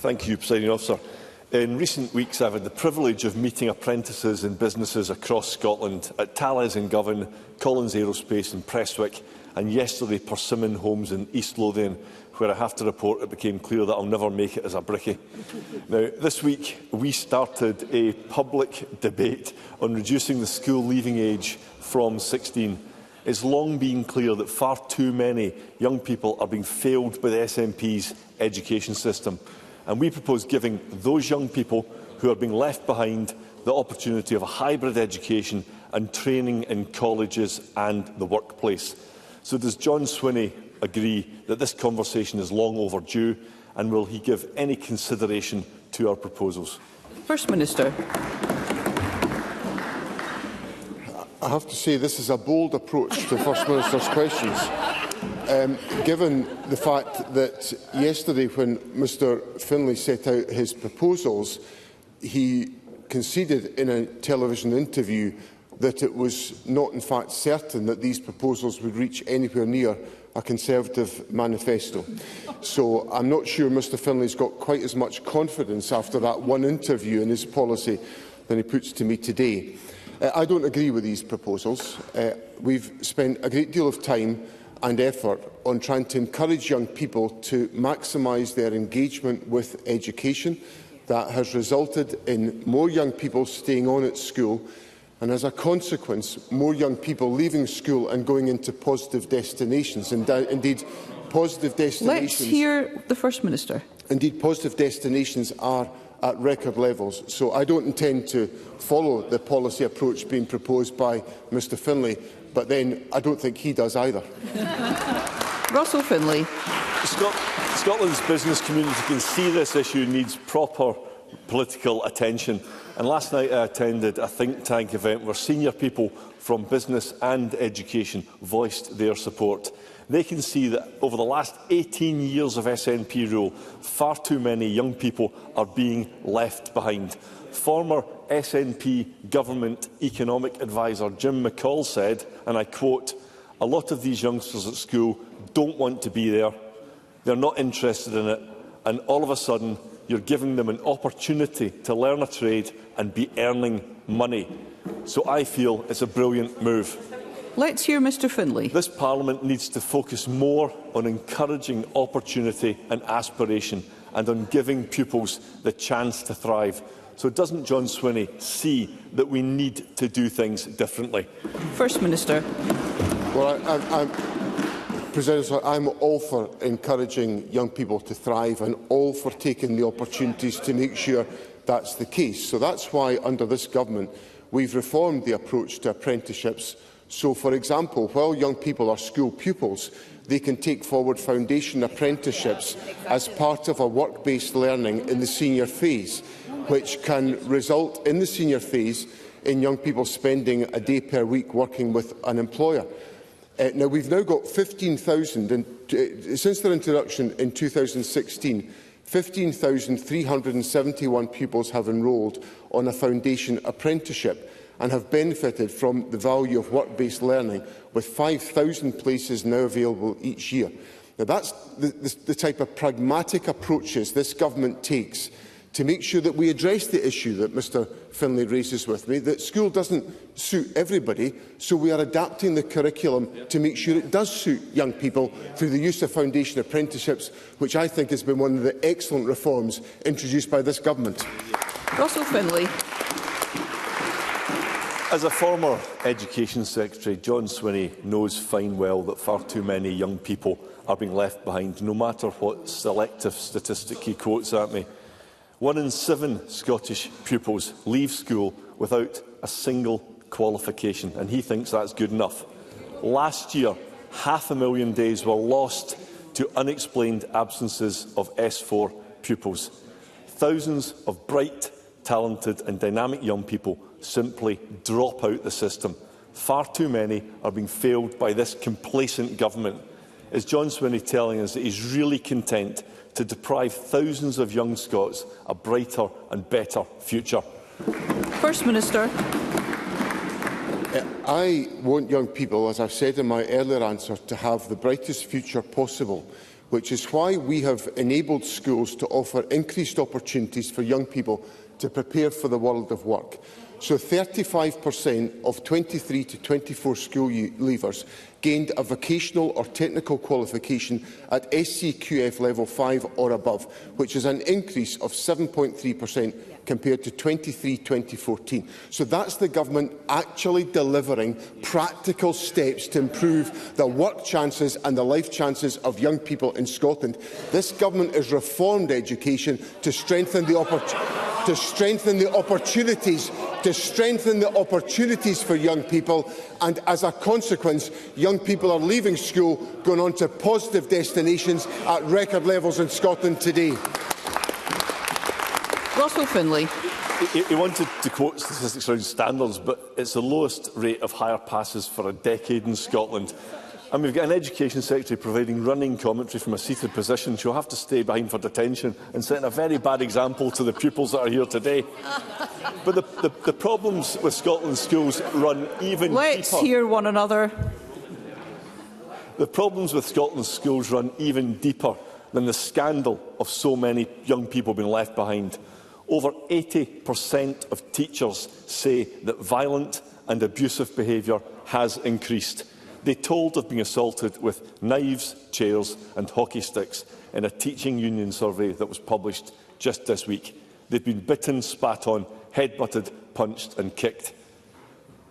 Thank you, Presiding Officer. In recent weeks, I've had the privilege of meeting apprentices in businesses across Scotland at Thales in Govan, Collins Aerospace in Prestwick, and yesterday Persimmon Homes in East Lothian, where I have to report it became clear that I'll never make it as a brickie. Now, this week we started a public debate on reducing the school leaving age from 16. It's long been clear that far too many young people are being failed by the SNP's education system, and we propose giving those young people who are being left behind the opportunity of a hybrid education and training in colleges and the workplace. So does John Swinney agree that this conversation is long overdue, and will he give any consideration to our proposals? First Minister. I have to say this is a bold approach to First Minister's questions, given the fact that yesterday when Mr Findlay set out his proposals, he conceded in a television interview that it was not in fact certain that these proposals would reach anywhere near a Conservative manifesto. So I'm not sure Mr Findlay's got quite as much confidence after that one interview in his policy than he puts to me today. I don't agree with these proposals. We've spent a great deal of time and effort on trying to encourage young people to maximise their engagement with education. That has resulted in more young people staying on at school, and as a consequence, more young people leaving school and going into positive destinations. And indeed, positive destinations. Let's hear the First Minister. Indeed, positive destinations are at record levels. So I don't intend to follow the policy approach being proposed by Mr Findlay, but then I don't think he does either. Russell Findlay. Scotland's business community can see this issue needs proper political attention. And last night I attended a think tank event where senior people from business and education voiced their support. They can see that over the last 18 years of SNP rule, far too many young people are being left behind. Former SNP Government Economic Advisor Jim McCall said, and I quote, "A lot of these youngsters at school don't want to be there, they're not interested in it, and all of a sudden you're giving them an opportunity to learn a trade and be earning money." So I feel it's a brilliant move. Let's hear Mr Findlay. This Parliament needs to focus more on encouraging opportunity and aspiration, and on giving pupils the chance to thrive. So doesn't John Swinney see that we need to do things differently? First Minister. Well, President, I'm all for encouraging young people to thrive and all for taking the opportunities to make sure that's the case. So that's why, under this government, we've reformed the approach to apprenticeships. So, for example, while young people are school pupils, they can take forward foundation apprenticeships as part of a work-based learning in the senior phase, which can result in the senior phase in young people spending a day per week working with an employer. Now, we've now got 15,000, and since their introduction in 2016, 15,371 pupils have enrolled on a foundation apprenticeship and have benefited from the value of work-based learning, with 5,000 places now available each year. Now, that's the type of pragmatic approaches this government takes to make sure that we address the issue that Mr Findlay raises with me, that school doesn't suit everybody, so we are adapting the curriculum to make sure it does suit young people through the use of foundation apprenticeships, which I think has been one of the excellent reforms introduced by this government. Russell Findlay. As a former Education Secretary, John Swinney knows fine well that far too many young people are being left behind, no matter what selective statistic he quotes at me. 1 in 7 Scottish pupils leave school without a single qualification, and he thinks that's good enough. Last year, 500,000 days were lost to unexplained absences of S4 pupils. Thousands of bright, talented and dynamic young people simply drop out the system. Far too many are being failed by this complacent government. Is John Swinney telling us that he's really content to deprive thousands of young Scots a brighter and better future? First Minister. I want young people, as I've said in my earlier answer, to have the brightest future possible. which is why we have enabled schools to offer increased opportunities for young people to prepare for the world of work. So 35% of 23 to 24 school leavers gained a vocational or technical qualification at SCQF level 5 or above, which is an increase of 7.3% compared to 2014. So that's the government actually delivering practical steps to improve the work chances and the life chances of young people in Scotland. This government has reformed education to strengthen the opportunities for young people, and as a consequence, young people are leaving school, going on to positive destinations at record levels in Scotland today. Russell Findlay. He wanted to quote statistics around standards, but it's the lowest rate of higher passes for a decade in Scotland. And we've got an Education Secretary providing running commentary from a seated position. She'll have to stay behind for detention and setting a very bad example to the pupils that are here today. But the problems with Scotland's schools run even deeper. Let's hear one another. The problems with Scotland's schools run even deeper than the scandal of so many young people being left behind. Over 80% of teachers say that violent and abusive behaviour has increased. They told of being assaulted with knives, chairs and hockey sticks in a teaching union survey that was published just this week. They've been bitten, spat on, headbutted, punched and kicked.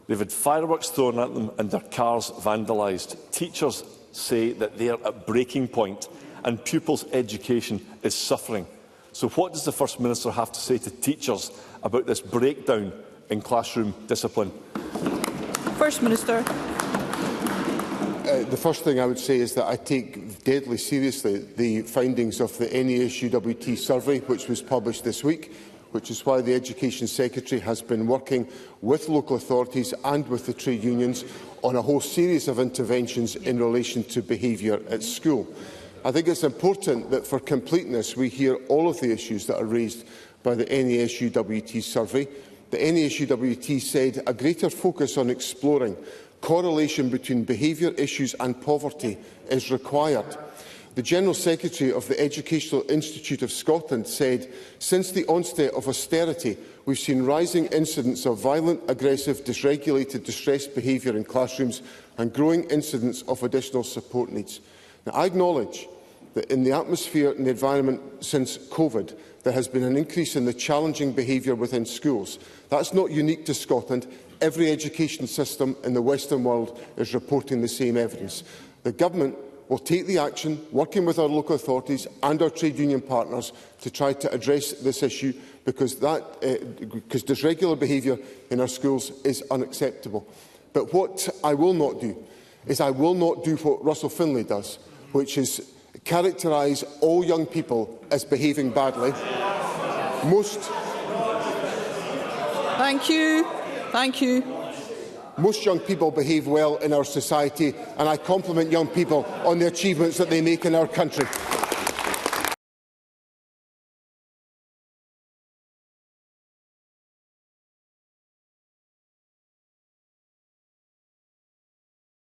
They've had fireworks thrown at them and their cars vandalised. Teachers say that they are at breaking point and pupils' education is suffering. So what does the First Minister have to say to teachers about this breakdown in classroom discipline? First Minister. The first thing I would say is that I take deadly seriously the findings of the NASUWT survey, which was published this week, which is why the Education Secretary has been working with local authorities and with the trade unions on a whole series of interventions in relation to behaviour at school. I think it's important that for completeness we hear all of the issues that are raised by the NASUWT survey. The NASUWT said a greater focus on exploring correlation between behaviour issues and poverty is required. The General Secretary of the Educational Institute of Scotland said, since the onset of austerity, we've seen rising incidents of violent, aggressive, dysregulated, distressed behaviour in classrooms and growing incidents of additional support needs. Now, I acknowledge that in the atmosphere and the environment since COVID, there has been an increase in the challenging behaviour within schools. That's not unique to Scotland. Every education system in the Western world is reporting the same evidence. The Government will take the action, working with our local authorities and our trade union partners, to try to address this issue, because dysregular behaviour in our schools is unacceptable. But what I will not do is I will not do what Russell Findlay does, which is characterise all young people as behaving badly. Thank you. Thank you. Most young people behave well in our society, and I compliment young people on the achievements that they make in our country.